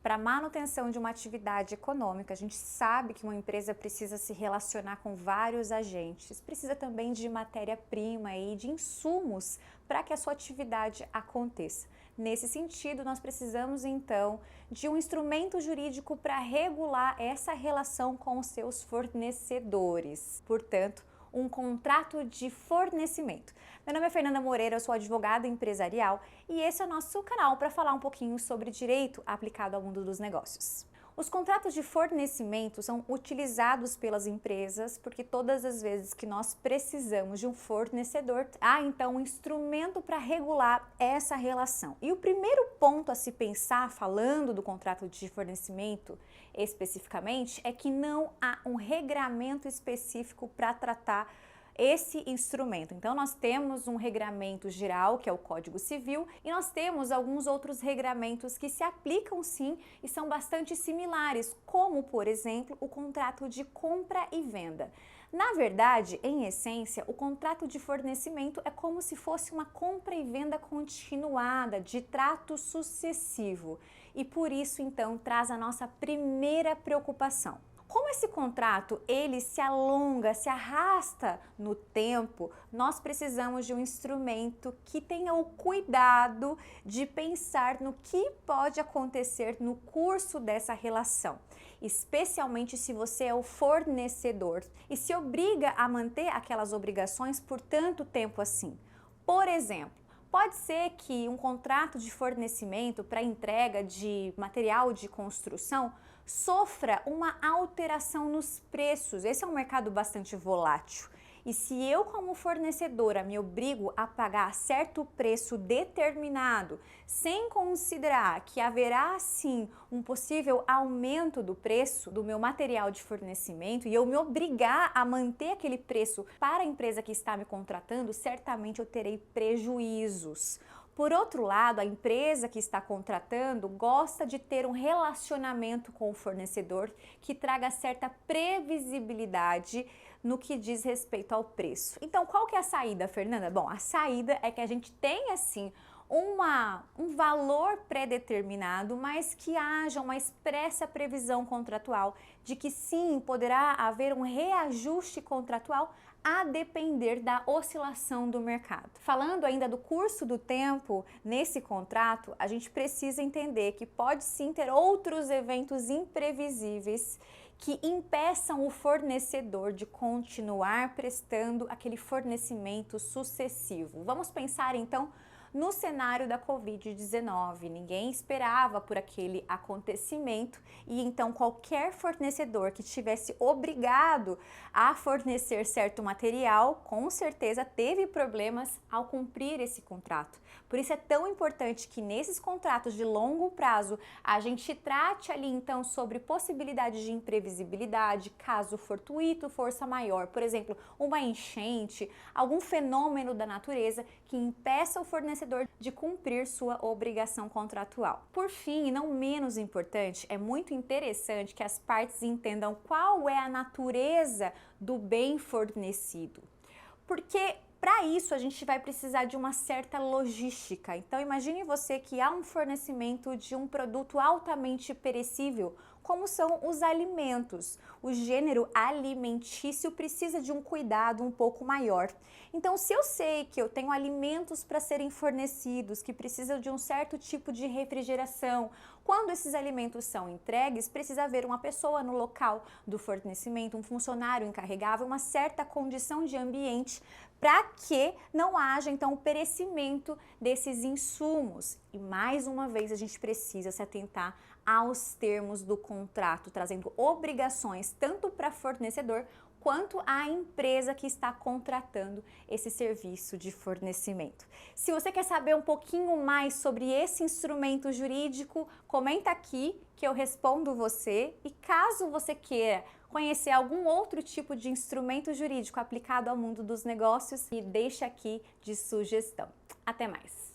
para a manutenção de uma atividade econômica, a gente sabe que uma empresa precisa se relacionar com vários agentes, precisa também de matéria-prima e de insumos para que a sua atividade aconteça. Nesse sentido, nós precisamos então de um instrumento jurídico para regular essa relação com os seus fornecedores. Portanto, um contrato de fornecimento. Meu nome é Fernanda Moreira, eu sou advogada empresarial e esse é o nosso canal para falar um pouquinho sobre direito aplicado ao mundo dos negócios. Os contratos de fornecimento são utilizados pelas empresas porque todas as vezes que nós precisamos de um fornecedor, há então um instrumento para regular essa relação. E o primeiro ponto a se pensar, falando do contrato de fornecimento especificamente, é que não há um regramento específico para tratar esse instrumento. Então nós temos um regramento geral, que é o Código Civil, e nós temos alguns outros regramentos que se aplicam sim e são bastante similares, como por exemplo o contrato de compra e venda. Na verdade, em essência, o contrato de fornecimento é como se fosse uma compra e venda continuada, de trato sucessivo, e por isso então traz a nossa primeira preocupação. Como esse contrato ele se alonga, se arrasta no tempo, nós precisamos de um instrumento que tenha o cuidado de pensar no que pode acontecer no curso dessa relação, especialmente se você é o fornecedor e se obriga a manter aquelas obrigações por tanto tempo assim. Por exemplo, pode ser que um contrato de fornecimento para entrega de material de construção sofra uma alteração nos preços. Esse é um mercado bastante volátil. E se eu, como fornecedora, me obrigo a pagar certo preço determinado, sem considerar que haverá sim um possível aumento do preço do meu material de fornecimento e eu me obrigar a manter aquele preço para a empresa que está me contratando, certamente eu terei prejuízos. Por outro lado, a empresa que está contratando gosta de ter um relacionamento com o fornecedor que traga certa previsibilidade no que diz respeito ao preço. Então, qual que é a saída, Fernanda? Bom, a saída é que a gente tenha, assim, um valor pré-determinado, mas que haja uma expressa previsão contratual de que sim, poderá haver um reajuste contratual a depender da oscilação do mercado. Falando ainda do curso do tempo, nesse contrato, a gente precisa entender que pode sim ter outros eventos imprevisíveis que impeçam o fornecedor de continuar prestando aquele fornecimento sucessivo. Vamos pensar então no cenário da Covid-19, ninguém esperava por aquele acontecimento e então qualquer fornecedor que tivesse obrigado a fornecer certo material, com certeza teve problemas ao cumprir esse contrato. Por isso é tão importante que nesses contratos de longo prazo a gente trate ali então sobre possibilidades de imprevisibilidade, caso fortuito, força maior, por exemplo, uma enchente, algum fenômeno da natureza que impeça o fornecedor de cumprir sua obrigação contratual. Por fim, e não menos importante, é muito interessante que as partes entendam qual é a natureza do bem fornecido. Porque para isso a gente vai precisar de uma certa logística. Então imagine você que há um fornecimento de um produto altamente perecível, como são os alimentos. O gênero alimentício precisa de um cuidado um pouco maior. Então, se eu sei que eu tenho alimentos para serem fornecidos, que precisam de um certo tipo de refrigeração, quando esses alimentos são entregues, precisa haver uma pessoa no local do fornecimento, um funcionário encarregável, uma certa condição de ambiente para que não haja então o perecimento desses insumos. E mais uma vez a gente precisa se atentar aos termos do contrato, trazendo obrigações tanto para fornecedor quanto à empresa que está contratando esse serviço de fornecimento. Se você quer saber um pouquinho mais sobre esse instrumento jurídico, comenta aqui que eu respondo você, e caso você queira conhecer algum outro tipo de instrumento jurídico aplicado ao mundo dos negócios, me deixa aqui de sugestão. Até mais!